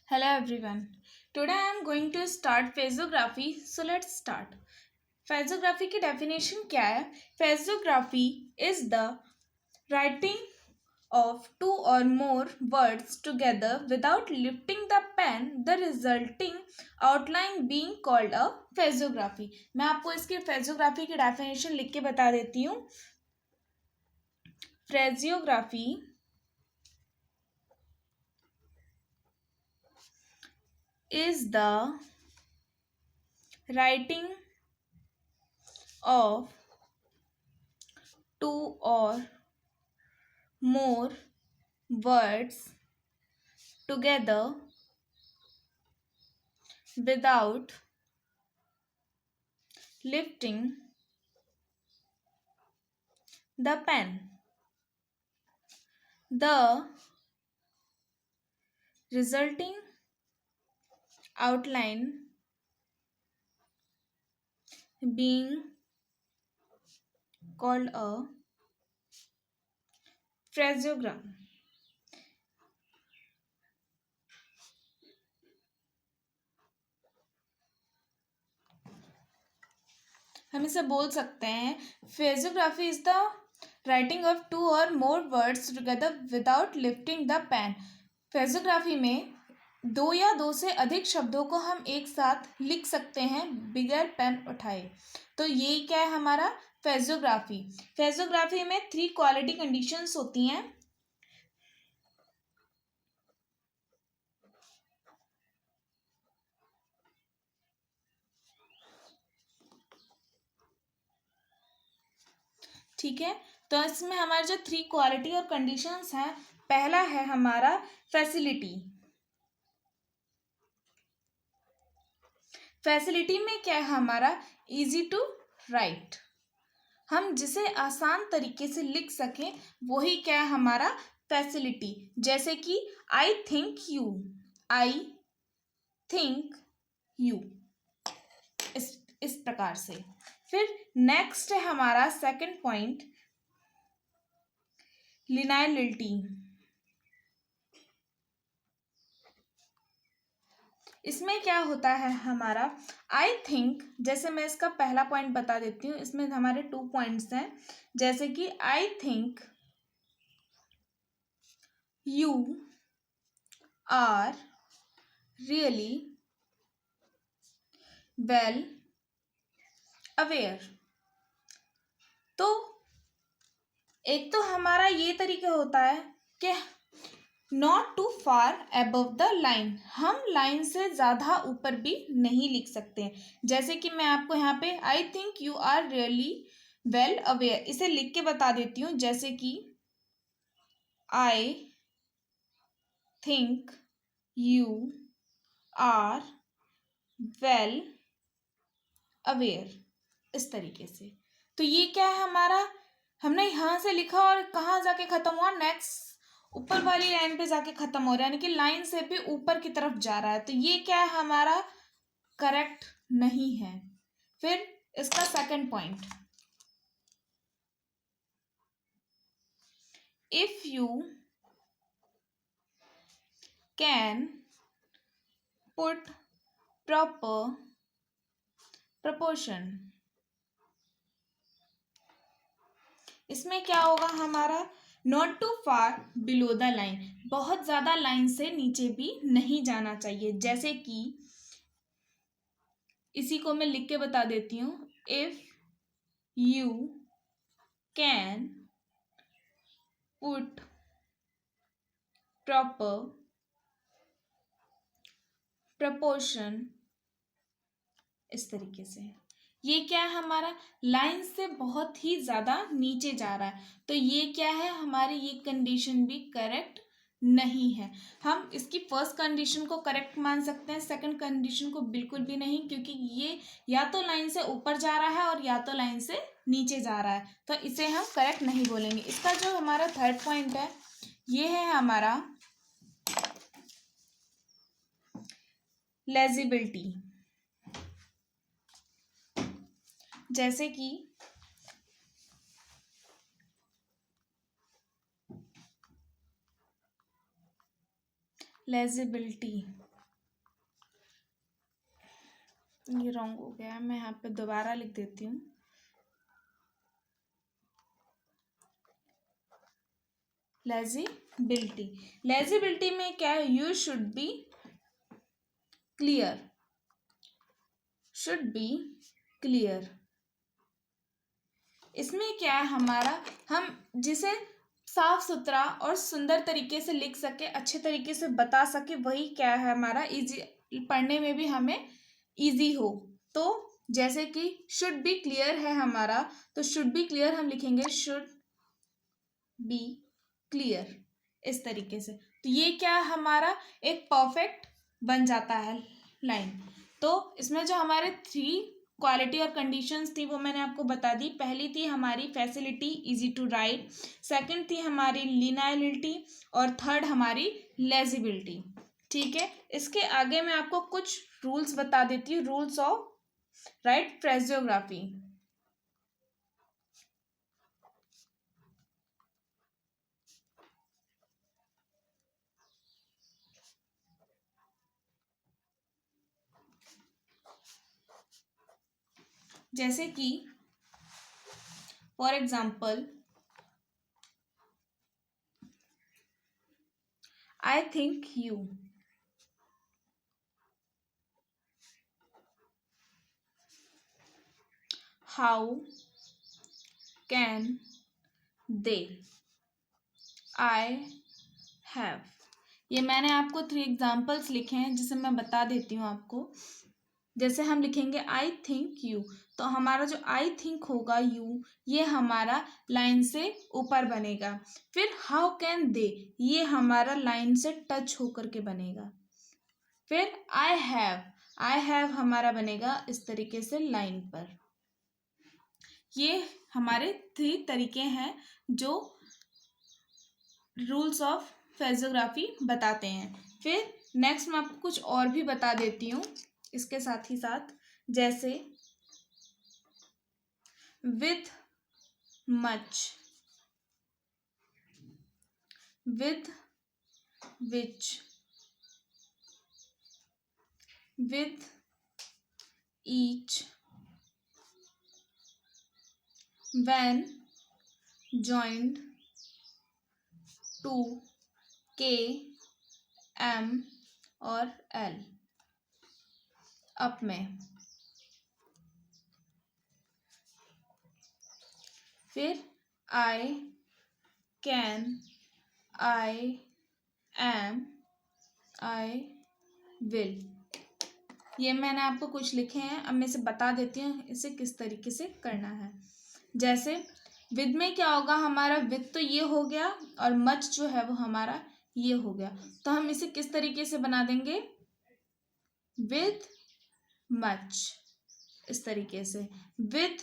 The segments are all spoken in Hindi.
Hello everyone. Today I am going to start phasography. So let's start. Phasography की definition क्या है? Phasography is the writing of two or more words together without lifting the pen, the resulting outline being called a phasography. मैं आपको इसकी phasography की definition लिख के बता देती हूँ. Phasography is the writing of two or more words together without lifting the pen. The resulting outline being called a phraseogram. हम इसे बोल सकते हैं phraseography is the writing of two or more words together without lifting the pen. phraseography में दो या दो से अधिक शब्दों को हम एक साथ लिख सकते हैं बिगर पेन उठाए. तो ये क्या है हमारा phasography. phasography में 3 क्वालिटी कंडीशंस होती हैं. ठीक है, तो इसमें हमारे जो 3 क्वालिटी और कंडीशंस हैं, पहला है हमारा फैसिलिटी. फैसिलिटी में क्या है हमारा इजी टू राइट. हम जिसे आसान तरीके से लिख सकें वही क्या है हमारा फैसिलिटी. जैसे कि I think you, I think you, इस प्रकार से. फिर नेक्स्ट है हमारा सेकंड पॉइंट लिनाइलिटी. इसमें क्या होता है हमारा आई थिंक. जैसे मैं इसका पहला पॉइंट बता देती हूँ. इसमें हमारे 2 पॉइंट्स हैं. जैसे कि I think you are really well aware. तो एक तो हमारा ये तरीका होता है कि not to far above the line. हम लाइन से ज़्यादा ऊपर भी नहीं लिख सकते. जैसे कि मैं आपको यहाँ पे I think you are really well aware इसे लिख के बता देती हूँ. जैसे कि I think you are well aware, इस तरीके से. तो ये क्या है हमारा, हमने यहाँ से लिखा और कहाँ जाके खत्म हुआ, नेक्स्ट ऊपर वाली लाइन पे जाके खत्म हो रहा है, यानी कि लाइन से भी ऊपर की तरफ जा रहा है. तो ये क्या है हमारा करेक्ट नहीं है. फिर इसका second point, if you can put proper proportion. इसमें क्या होगा हमारा not to far below the line. बहुत ज़्यादा लाइन से नीचे भी नहीं जाना चाहिए. जैसे कि इसी को मैं लिख के बता देती हूँ. If you can put proper proportion, इस तरीके से. ये क्या है हमारा लाइन से बहुत ही ज़्यादा नीचे जा रहा है. तो ये क्या है हमारी ये कंडीशन भी करेक्ट नहीं है. हम इसकी फर्स्ट कंडीशन को करेक्ट मान सकते हैं, सेकंड कंडीशन को बिल्कुल भी नहीं, क्योंकि ये या तो लाइन से ऊपर जा रहा है और या तो लाइन से नीचे जा रहा है. तो इसे हम करेक्ट नहीं बोलेंगे. इसका जो हमारा थर्ड पॉइंट है ये है हमारा लेजिबिलिटी. जैसे कि लेजिबिलिटी ये रॉन्ग हो गया, मैं यहाँ पे दोबारा लिख देती हूँ। लेजिबिलिटी, लेजिबिलिटी में क्या है, you should be clear, should be clear. इसमें क्या है हमारा, हम जिसे साफ सुथरा और सुंदर तरीके से लिख सके, अच्छे तरीके से बता सके, वही क्या है हमारा इजी, पढ़ने में भी हमें इजी हो। तो जैसे कि शुड बी क्लियर है हमारा, तो शुड बी क्लियर हम लिखेंगे शुड बी क्लियर, इस तरीके से। तो ये क्या हमारा एक परफेक्ट बन जाता है लाइन। तो इसमें जो हमारे 3 क्वालिटी और कंडीशंस थी वो मैंने आपको बता दी। पहली थी हमारी facility, easy to write, second थी हमारी लिनाइलिटी, और थर्ड हमारी लेजिबिलिटी। ठीक है, इसके आगे मैं आपको कुछ रूल्स बता देती हूँ, रूल्स ऑफ राइट फ्रेजियोग्राफी। जैसे कि for example, I think you, how can they, I have. ये मैंने आपको 3 एग्जाम्पल्स लिखे हैं जिसे मैं बता देती हूँ आपको। जैसे हम लिखेंगे आई थिंक यू, तो हमारा जो आई थिंक होगा यू, ये हमारा लाइन से ऊपर बनेगा। फिर हाउ कैन दे, ये हमारा लाइन से टच होकर के बनेगा। फिर आई हैव हमारा बनेगा इस तरीके से लाइन पर। ये हमारे 3 तरीके हैं जो रूल्स ऑफ फ्रेजियोग्राफी बताते हैं। फिर नेक्स्ट मैं आपको कुछ और भी बता देती हूँ इसके साथ ही साथ, जैसे with much, with which, with each, when joined to, के, एम और एल, अप में। फिर I can, I am, I will. ये मैंने आपको कुछ लिखे हैं, अब मैं इसे बता देती हूँ इसे किस तरीके से करना है। जैसे विद में क्या होगा हमारा, विद तो ये हो गया और मच जो है वो हमारा ये हो गया, तो हम इसे किस तरीके से बना देंगे, विद मच, इस तरीके से। विद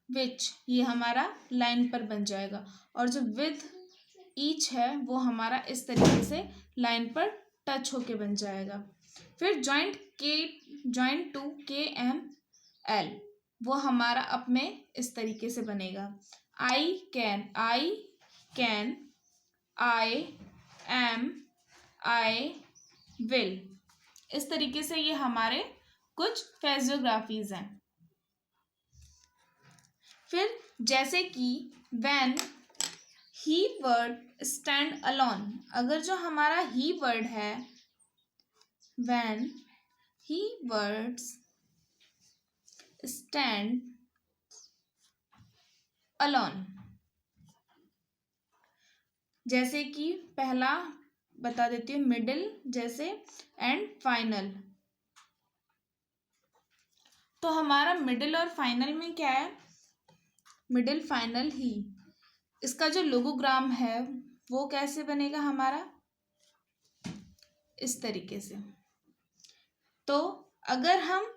विच ये हमारा लाइन पर बन जाएगा, और जो विद ईच है वो हमारा इस तरीके से लाइन पर टच होके बन जाएगा। फिर जॉइंट टू, के, एम, एल, वो हमारा अप में इस तरीके से बनेगा। I can, I am, I will, इस तरीके से ये हमारे कुछ फ्रेजियोग्राफीज हैं। फिर जैसे कि when he word stand alone, अगर जो हमारा ही वर्ड है, when he words stand alone, जैसे कि पहला बता देती हूँ मिडिल जैसे एंड फाइनल। तो हमारा मिडिल और फाइनल में क्या है, मिडिल फाइनल ही, इसका जो लोगोग्राम है वो कैसे बनेगा हमारा, इस तरीके से। तो अगर हम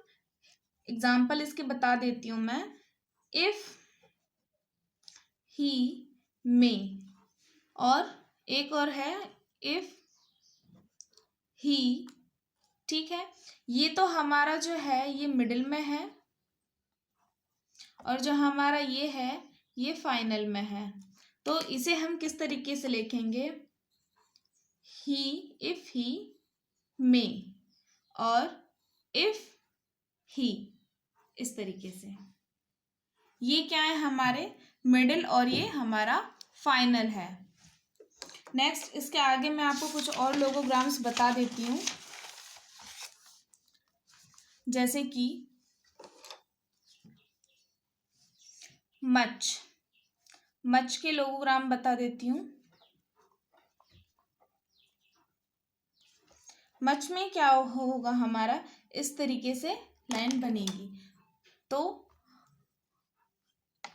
एग्जाम्पल इसके बता देती हूँ मैं, इफ ही मे, और एक और है इफ ही, ठीक है। ये तो हमारा जो है ये मिडिल में है, और जो हमारा ये है ये फाइनल में है। तो इसे हम किस तरीके से लिखेंगे, ही, इफ ही मे, और इफ ही, इस तरीके से। ये क्या है हमारे मिडिल और ये हमारा फाइनल है। नेक्स्ट इसके आगे मैं आपको कुछ और लोगोग्राम्स बता देती हूँ, जैसे कि मच के लोगोग्राम बता देती हूँ। मच में क्या होगा हमारा, इस तरीके से लाइन बनेगी। तो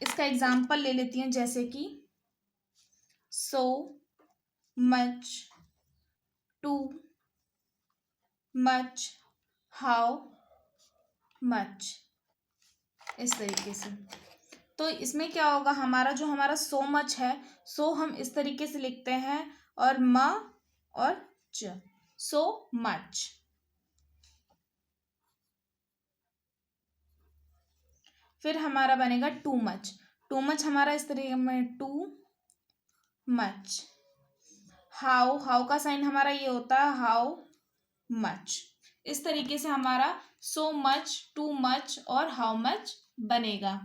इसका एग्जाम्पल ले लेती हूँ, जैसे कि so much, too much, how much, इस तरीके से। तो इसमें क्या होगा हमारा, जो हमारा सो मच है, सो हम इस तरीके से लिखते हैं, और म और च, सो मच। फिर हमारा बनेगा टू मच। टू मच हमारा इस तरीके में, टू मच। हाउ का साइन हमारा ये होता है, हाउ मच। इस तरीके से हमारा सो मच, टू मच और हाउ मच बनेगा।